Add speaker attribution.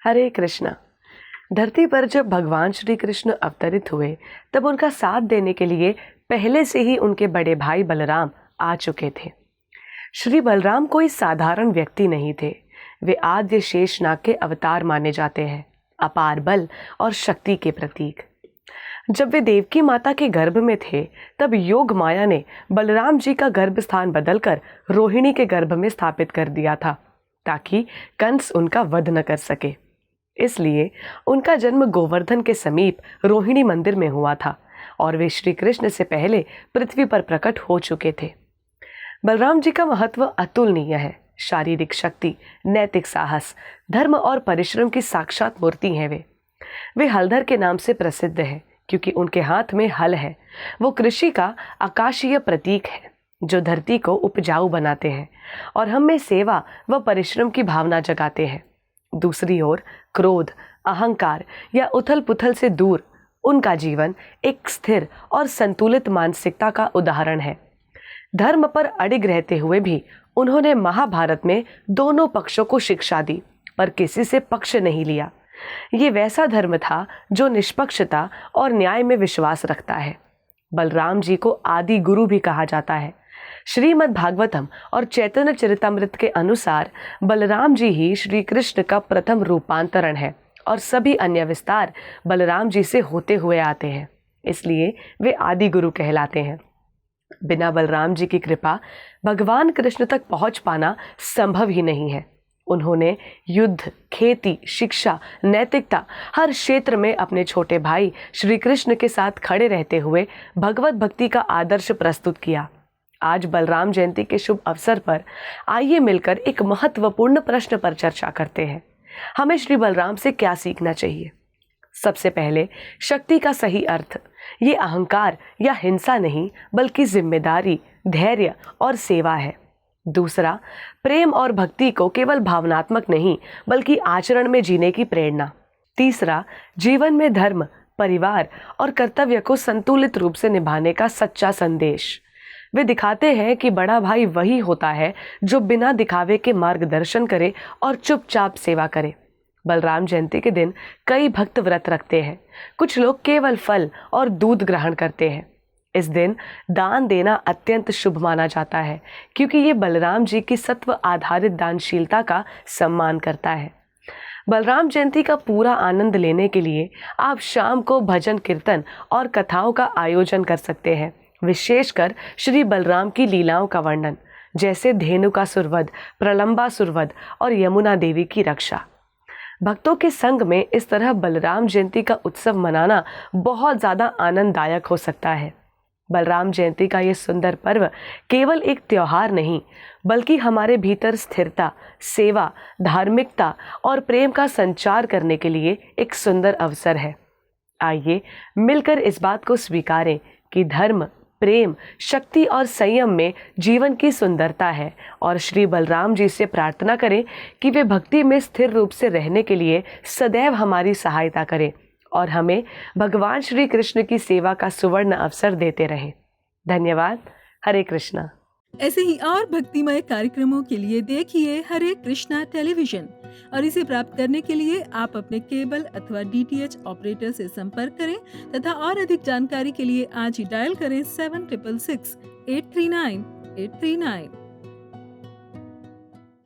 Speaker 1: हरे कृष्णा। धरती पर जब भगवान श्री कृष्ण अवतरित हुए तब उनका साथ देने के लिए पहले से ही उनके बड़े भाई बलराम आ चुके थे। श्री बलराम कोई साधारण व्यक्ति नहीं थे। वे आद्य शेषनाग के अवतार माने जाते हैं, अपार बल और शक्ति के प्रतीक। जब वे देवकी माता के गर्भ में थे तब योग माया ने बलराम जी का गर्भ स्थान बदलकर रोहिणी के गर्भ में स्थापित कर दिया था ताकि कंस उनका वध न कर सके। इसलिए उनका जन्म गोवर्धन के समीप रोहिणी मंदिर में हुआ था और वे श्री कृष्ण से पहले पृथ्वी पर प्रकट हो चुके थे। बलराम जी का महत्व अतुलनीय है। शारीरिक शक्ति, नैतिक साहस, धर्म और परिश्रम की साक्षात मूर्ति हैं वे हलधर के नाम से प्रसिद्ध हैं क्योंकि उनके हाथ में हल है। वो कृषि का आकाशीय प्रतीक है जो धरती को उपजाऊ बनाते हैं और हम में सेवा व परिश्रम की भावना जगाते हैं। दूसरी ओर क्रोध, अहंकार या उथल पुथल से दूर उनका जीवन एक स्थिर और संतुलित मानसिकता का उदाहरण है। धर्म पर अडिग रहते हुए भी उन्होंने महाभारत में दोनों पक्षों को शिक्षा दी पर किसी से पक्ष नहीं लिया। ये वैसा धर्म था जो निष्पक्षता और न्याय में विश्वास रखता है। बलराम जी को आदि गुरु भी कहा जाता है। श्रीमद् भागवतम और चैतन्य चरितमृत के अनुसार बलराम जी ही श्री कृष्ण का प्रथम रूपांतरण है और सभी अन्य विस्तार बलराम जी से होते हुए आते हैं, इसलिए वे आदि गुरु कहलाते हैं। बिना बलराम जी की कृपा भगवान कृष्ण तक पहुंच पाना संभव ही नहीं है। उन्होंने युद्ध, खेती, शिक्षा, नैतिकता हर क्षेत्र में अपने छोटे भाई श्री कृष्ण के साथ खड़े रहते हुए भगवत भक्ति का आदर्श प्रस्तुत किया। आज बलराम जयंती के शुभ अवसर पर आइए मिलकर एक महत्वपूर्ण प्रश्न पर चर्चा करते हैं। हमें श्री बलराम से क्या सीखना चाहिए? सबसे पहले, शक्ति का सही अर्थ। ये अहंकार या हिंसा नहीं बल्कि जिम्मेदारी, धैर्य और सेवा है। दूसरा, प्रेम और भक्ति को केवल भावनात्मक नहीं बल्कि आचरण में जीने की प्रेरणा। तीसरा, जीवन में धर्म, परिवार और कर्तव्य को संतुलित रूप से निभाने का सच्चा संदेश। वे दिखाते हैं कि बड़ा भाई वही होता है जो बिना दिखावे के मार्गदर्शन करे और चुपचाप सेवा करे। बलराम जयंती के दिन कई भक्त व्रत रखते हैं। कुछ लोग केवल फल और दूध ग्रहण करते हैं। इस दिन दान देना अत्यंत शुभ माना जाता है क्योंकि ये बलराम जी की सत्व आधारित दानशीलता का सम्मान करता है। बलराम जयंती का पूरा आनंद लेने के लिए आप शाम को भजन, कीर्तन और कथाओं का आयोजन कर सकते हैं। विशेषकर श्री बलराम की लीलाओं का वर्णन, जैसे धेनु का सुरवध, प्रलंबा सुरवध और यमुना देवी की रक्षा। भक्तों के संग में इस तरह बलराम जयंती का उत्सव मनाना बहुत ज़्यादा आनंददायक हो सकता है। बलराम जयंती का ये सुंदर पर्व केवल एक त्योहार नहीं बल्कि हमारे भीतर स्थिरता, सेवा, धार्मिकता और प्रेम का संचार करने के लिए एक सुंदर अवसर है। आइए मिलकर इस बात को स्वीकारें कि धर्म, प्रेम, शक्ति और संयम में जीवन की सुंदरता है और श्री बलराम जी से प्रार्थना करें कि वे भक्ति में स्थिर रूप से रहने के लिए सदैव हमारी सहायता करें और हमें भगवान श्री कृष्ण की सेवा का सुवर्ण अवसर देते रहें। धन्यवाद। हरे कृष्णा।
Speaker 2: ऐसे ही और भक्तिमय कार्यक्रमों के लिए देखिए हरे कृष्णा टेलीविजन और इसे प्राप्त करने के लिए आप अपने केबल अथवा DTH ऑपरेटर से संपर्क करें तथा और अधिक जानकारी के लिए आज ही डायल करें 7666 839 839।